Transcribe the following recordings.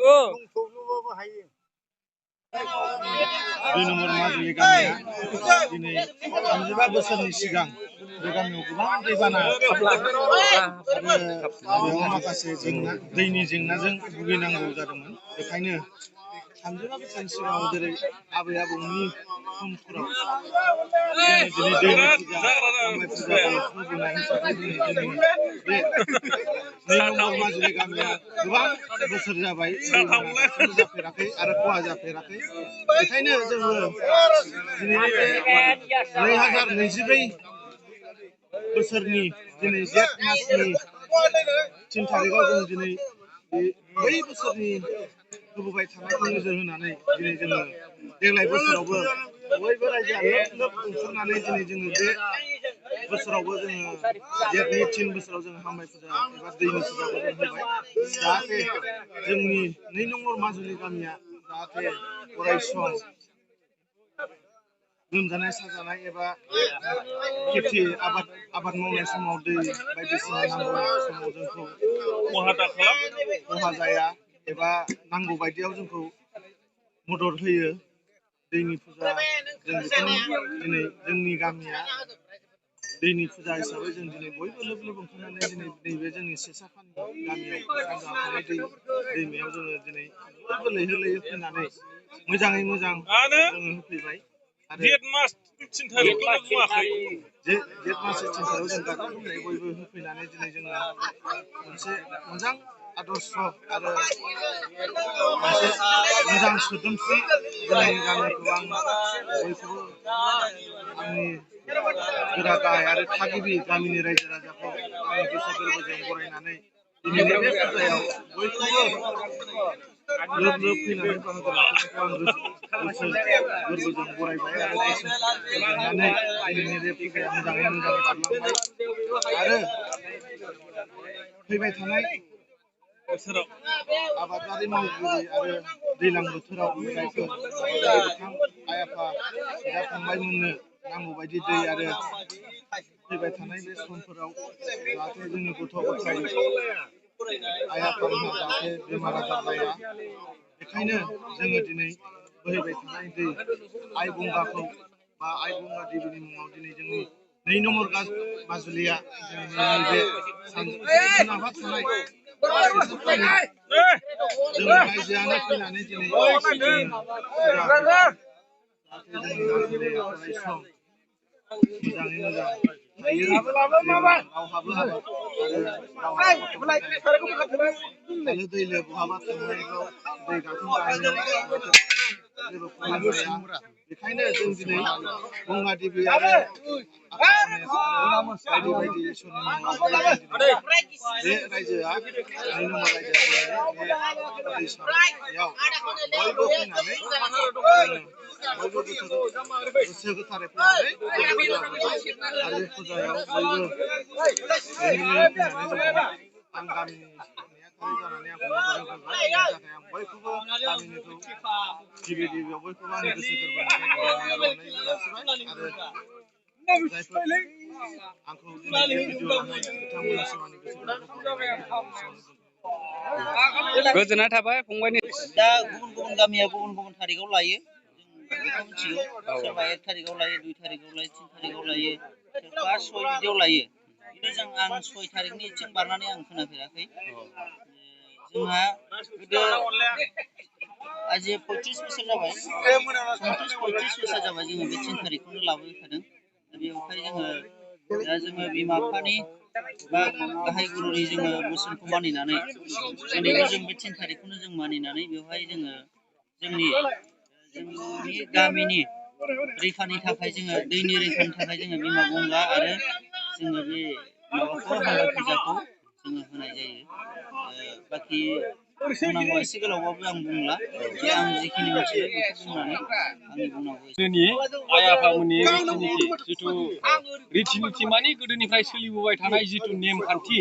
2 number Majuli गामिया दिनै 35 बोसोरनि सिगां बे गामियाव गोबां दैबाना आरो बेयाव माखासे दैनि जेंनाजों भुगिनांगौ जादोंमोन। बेखायनो 35 बोसोरनि सिगाङाव जेरै आबै आबौनि समफोराव दिनै दैनि फुजा हामबाय फुजाखौ होबोनाय हिसाबै दिनै जोंनि बे 2 नम्बर माजुलि गामिया गोबां बोसोर जाबाय दैबाना दासिमबो जाफेराखै आरो खहा जाफेराखै। बेखायनो जोङो दिनैनि बे 2024 बोसोरनि दिनै जेठ मासनि 3 थारिखआव जों दिनै बै बोसोरनि होबोबाय थानायखौ नोजोर होनानै दिनै जोङो देग्लाय बोसोरावबो बयबो रायजोआ लोब लोब ओंखारनानै दिनै जोङो बे बोसोरावबो जोङो जेठनि 3 बोसोराव जोङो हामबाय फुजा एबा दैनि फुजाखौ जों होबाय जाहाथे जोंनि 2 नम्बर माजुलि गामिया जाहाथे अराय सम लोमजानाय साजानाय एबा खेथि आबाद मावनाय समाव दै बायदिसिना नांगौ समाव जोंखौ खहा जाया एबा नांगौ बायदियाव जोंखौ मदद होयो। दैनि फुजा जों बेखौनो दिनै जोंनि गामिया दैनि फुजा हिसाबै जों दिनै बयबो लोब लोब ओंखारनानै दिनै नैबे जोंनि सेसाफानि गामियाव सानजा थानाय दैमायाव जोङो दिनै बयबो लैहोर लैहोर फैनानै मोजाङै मोजां जोङो होफैबाय। जेठ मास 3 थारिखआव बुङाखै जेठ मासनि 3 थारिखआव जों गाजा गोमजायै बयबो होफैनानै दिनै जोङो मोनसे मोजां आदर्श आरो मोनसे मोजां सोदोमस्रि जोंनि गामिखौ आं बयखौबो आंनि गोरा गाहाय आरो थागिबि गामिनि रायजो राजाखौ आंनि गोसो गोरबोजों बरायनानै दिनैनि बे फुजायाव बयखौबो लोब लोब फैनानै बाहागो लाफैनायखौ आं गोसो गोरबोजों बरायबाय आरो गोसो गोजोननानै दिनैनि बे फुजाया मोजाङै मोजां बारलांबाय आरो फैबाय थानाय बोसोराव आबादारि मावगिरि आरो दैज्लां बोथोराव जायफोर आबादारि बिथां आइ आफा बिदा फंबायमोननो नांगौ बायदि दै आरो फैबाय थानाय बे समफोराव जाहाथे जोंनि गथ' गथाय आइ आफामोनहा जाहाथे बेमार आजार जाया बेखायनो जोङो दिनै बोहैबाय थानाय दै आइ गंगाखौ बा आइ गंगा देबिनि मुङाव दिनै जोंनि 2 नम्बर माजुलिया नैबे सोनाबहा थानाय जों रायजोआनो फैनानै दिनै जाहाथे जोंनि माजुलिया अराय सम मोजाङै मोजां थायो रावहाबो आरो दैलो बहाबा थांनायफ्राव दै गाथोन गाहैनायाव जेबो खहा जाया। बेखायनो जों दिनै गंगा देबि आरो बायदि बायदि इसोरनि मुङाव बे रायजोआ 2 नम्बर रायजोआ बे दैसायाव बयबो फैनानै बयबो गोसो गोथारै फैनानै आरो बे फुजायाव बयबो फैनानै जोङो आं गामिनि नेहाथारि जानानै आंखौ मदद होफैबाय बेनि थाखाय आं बयखौबो गामिनिखौ गिबियाव बयखौबो आंनि गोसो गोरबोनिफ्राय बरायनाय आरो अननाय जासिबाय आरो जायफोर आंखौ दिनै बे भिडिअ लानाय बिथांमोननिसिम आंनि गोसो गोरबोखौ गोजोननाय थाबाय फंबायनि दा गुबुन गुबुन गामिया गुबुन गुबुन थारिखआव लायो जों बेखौ मिथिगौ सोरबा 1 थारिखआव लायो 2 थारिखआव लायो 3 थारिखआव लायो सोरबा 6 बिदियाव लायो खिन्थु जों आं 6 थारिखनि इथिं बारनानै आं खोनाफेराखै जोंहा गोदो आजि 35 बोसोर जाबाय 35 बोसोर जाबाय जोङो बे 3 थारिखखौनो लाबोबाय थादों दा बेवहाय जोङो बिमा बिफानि बा गाहाय गुरुनि जोङो बोसोनखौ मानिनानै दिनैबो जों बे 3 थारिखखौनो जों मानिनानै बेवहाय जोङो जोंनि गामिनि रैखानि थाखाय जोङो दैनि रैखानि थाखाय जोङो बिमा गंगा आरो जोङो बे माबाखौ हामबाय फुजाखौ जोङो होनाय जायो बाखि बुंनांगौ एसे गोलावबाबो आं बुंला बे आं जिखिनि मिथियो बेखौ बुंनानै आंनि बुंनांगौ गोदोनि आइ आफामोननि रिथिनिथि जिथु रिथिनिथि माने गोदोनिफ्राय सोलिबोबाय थानाय जिथु नेमखान्थि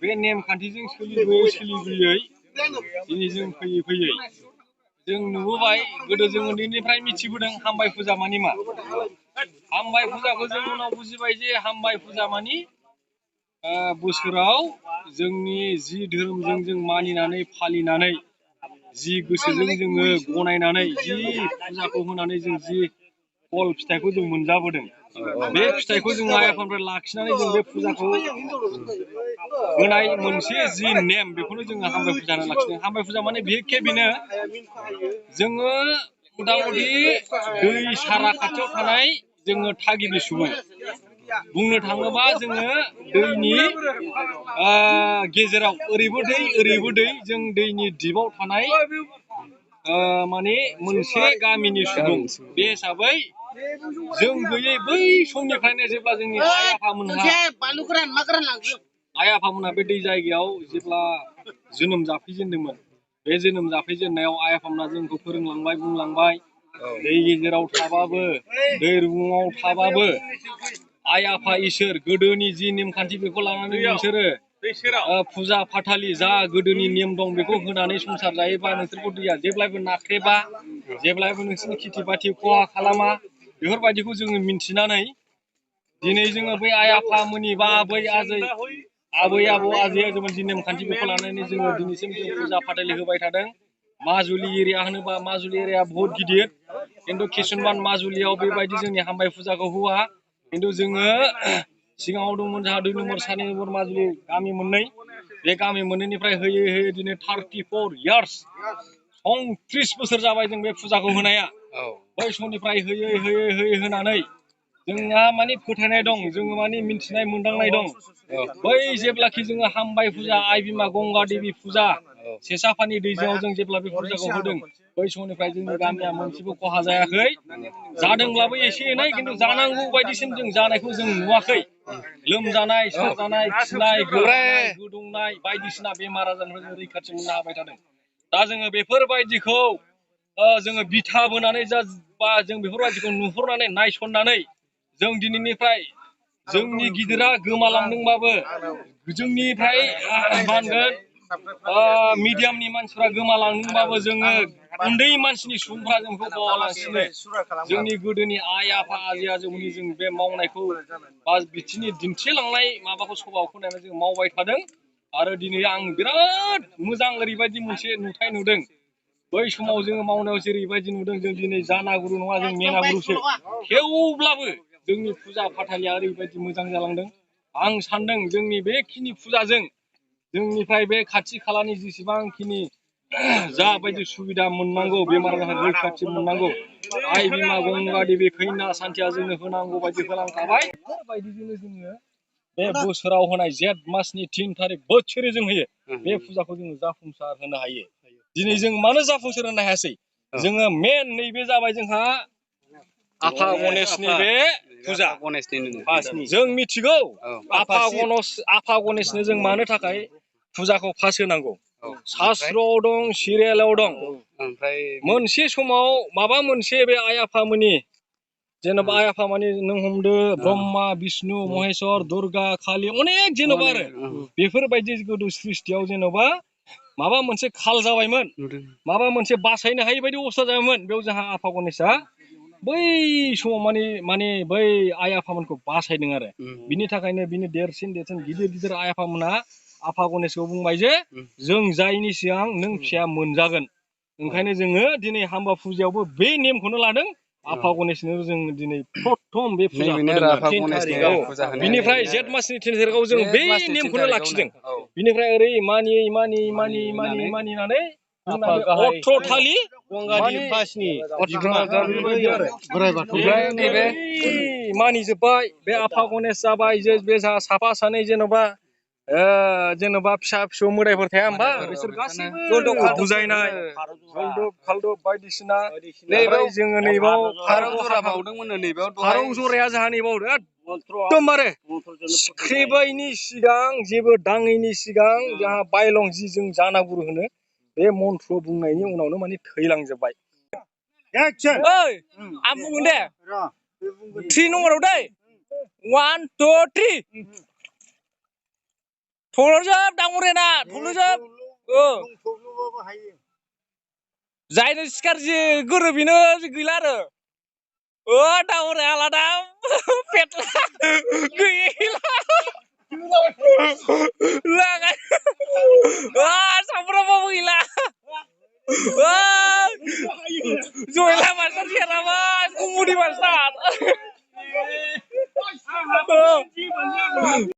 बे नेमखान्थिजों सोलिबोयै दिनै जों फैयै फैयै जों नुबोबाय गोदो जों उन्दैनिफ्राय मिथिबोदों हामबाय फुजा मानि मा हामबाय फुजाखौ जों उनाव बुजिबाय जे हामबाय फुजा मानि बोसोराव जोंनि जि धोरोमजों जों मानिनानै फालिनानै जि गोसोजों जोङो गनायनानै जि फुजाखौ होनानै जों जि फल फिथाइखौ जों मोनजाबोदों बे फिथाइखौ जों आइ आफानिफ्राय लाखिनानै जों बे फुजाखौ होनाय मोनसे जि नेम बेखौनो जोङो हामबाय फुजा होनना लाखिदों। हामबाय फुजा माने बिहेखे बेनो जोङो मथा मथि दै सारा खाथियाव थानाय जोङो थागिबि सुबुं बुंनो थाङोबा जोङो दैनि गेजेराव ओरैबो दै जों दैनि दिपआव थानाय माने मोनसे गामिनि सुबुं बे हिसाबै जों गैयै बै समनिफ्रायनो जेब्ला जोंनि आइ आफामोनहा बे दै जायगायाव जेब्ला जोनोम जाफैजेनदोंमोन बे जोनोम जाफैजेननायाव आइ आफामोनहा जोंखौ फोरोंलांबाय बुंलांबाय दै गेजेराव थाबाबो दै रुगुङाव थाबाबो आइ आफा इसोर गोदोनि जि नेमखान्थि बेखौ लानानै नोंसोरो फुजा फाथालि जा गोदोनि नेम दं बेखौ होनानै संसार जायोबा नोंसोरखौ दैया जेब्लायबो नाख्रेबा जेब्लायबो नोंसोरनि खेथि बाथि खहा खालामा बेफोरबायदिखौ जोङो मिन्थिनानै दिनै जोङो बै आइ आफामोननि बा आबै आबौ आजै आजौमोन जि नेमखान्थि बेखौ लानानै जोङो दिनैसिम जों फुजा फाथालि होबाय थादों। माजुलि एरिया होनोबा माजुलि एरिया बहुत गिदिर खिन्थु किसुमान माजुलियाव बेबायदि जोंनि हामबाय फुजाखौ होआ खिन्थु जोङो सिगाङाव दंमोन जोंहा 2 नम्बर 3 नम्बर माजुलि गामि मोननै बे गामि मोननैनिफ्राय होयै दिनै 34 इयार्स 30 बोसोर जाबाय जों बे फुजाखौ होनाया बै समनिफ्राय होयै होनानै जोंहा माने फोथायनाय दं जोङो माने मिन्थिनाय मोनदांनाय दं बै जेब्लाखि जोङो हामबाय फुजा आइ बिमा गंगा देबि फुजा सेसाफानि दैजों जों जेब्ला बे फुजाखौ होदों बै समनिफ्राय जोंनि गामिया मोनसेबो खहा जायाखै जादोंब्लाबो एसे एनै खिन्थु जानांगौ बायदिसिम जों जानायखौ जों नुवाखै लोमजानाय साजानाय खिनाय गोदौनाय बायदिसिना बेमार आजारनिफ्राय जों रैखाथि मोननो हाबाय थादों। दा जोङो बेफोरबायदिखौ जोङो बिथा बोनानै बा जों बेफोरबायदिखौ नुहुरनानै नायसननानै जों दिनैनिफ्राय जोंनि गिदिरा गोमालांदोंबाबो जोंनिफ्राय मा होनगोन मिडियामनि मानसिफ्रा गोमालांदोंबाबो जोङो उन्दै मानसिनि सुबुंफ्रा जोंखौ बावालासिनो जोंनि गोदोनि आइ आफा आजै आजौमोननि जों बे मावनायखौ बा बिथिंनि दिन्थिलांनाय माबाखौ सभाखौ नायनानै जों मावबाय थादों आरो दिनै आं बिराद मोजां ओरैबायदि मोनसे नुथाय नुदों बै समाव जोङो मावनायाव जेरैबायदि नुदों जों दिनै जानागुरु नङा जों मेनागुरुसो थेवब्लाबो जोंनि फुजा फाथालिया ओरैबायदि मोजां जालांदों आं सानदों जोंनि बेखिनि फुजाजों जोंनिफ्राय बे खाथि खालानि जेसेबांखिनि जाबायदि सुबिदा मोननांगौ बेमार आजार रैखाथि मोननांगौ आइ बिमा गंगा देबि खैना सान्थिया जोंनो होनांगौ बायदि होलांखाबाय बेबायदिजोंनो जोङो बे बोसोराव होनाय जेठ मासनि 3 थारिख बोसोरै जों होयो बे फुजाखौ जोङो जाफुंसार होनो हायो। दिनै जों मानो जाफुंसार होनो हायासै जोङो मेन नैबे जाबाय जोंहा आफा गणेशनि बे फुजा जों मिथिगौ आफा गणेशनो जों मानो थाखाय फुजाखौ फास होनांगौ शास्त्रआव दं सिरियालाव दं ओमफ्राय मोनसे समाव माबा मोनसे बे आइ आफामोननि जेनेबा आइ आफामोननि नों हमदो ब्रह्मा विष्णु महेश्वर दुर्गा कालि अनेक जेन'बा आरो बेफोरबायदि गोदो सृष्टियाव जेन'बा माबा मोनसे खाल जाबायमोन माबा मोनसे बासायनो हायि बायदि अबस्था जाबायमोन बेयाव जोंहा आफा गणेशआ बै समाव माने बै आइ आफामोनखौ बासायदों आरो बिनि थाखायनो बिनि देरसिन गिदिर आइ आफामोनहा आफा गणेशखौ बुंबाय जे जों जायनि सिगां नों फिसा मोनजागोन ओंखायनो जोङो दिनै हामबा फुजायावबो बे नेमखौनो लादों आफा गणेशनो जों दिनै प्रथम बे फुजा बिनिफ्राय जेठ मासनि 10 थारिखआव जों बे नेमखौनो लाखिदों बिनिफ्राय ओरै मानिनानै 18 थालि मानिजोब्बाय बे आफा गणेश जाबाय जे बे साफा सानै जेन'बा फिसा फिसौ मोदायफोर थाया होमबा बिसोर गासैबो बुजायनाय खालदब बायदिसिना नैबाव जोङो नैबाव फारौ जराया जोंहा नैबाव एकदम आरो सिख्रेबैनि सिगां जेबो दाङैनि सिगां जोंहा बायलं जि जों जानागुरु होनो बे मन्त्र बुंनायनि उनावनो माने थैलांजोब्बाय ओइ आं बुंगोन दे 3 नम्बराव दै 1 2 3 थल'जोब दामरेना थल'जोब जायनो सिखारजि गोरो बेनो गैला आरो दामरे आलादा पेटला गैला सामब्रामाबो गैला Wah, Zoela Marsat siapa mas? Kumudi Marsat.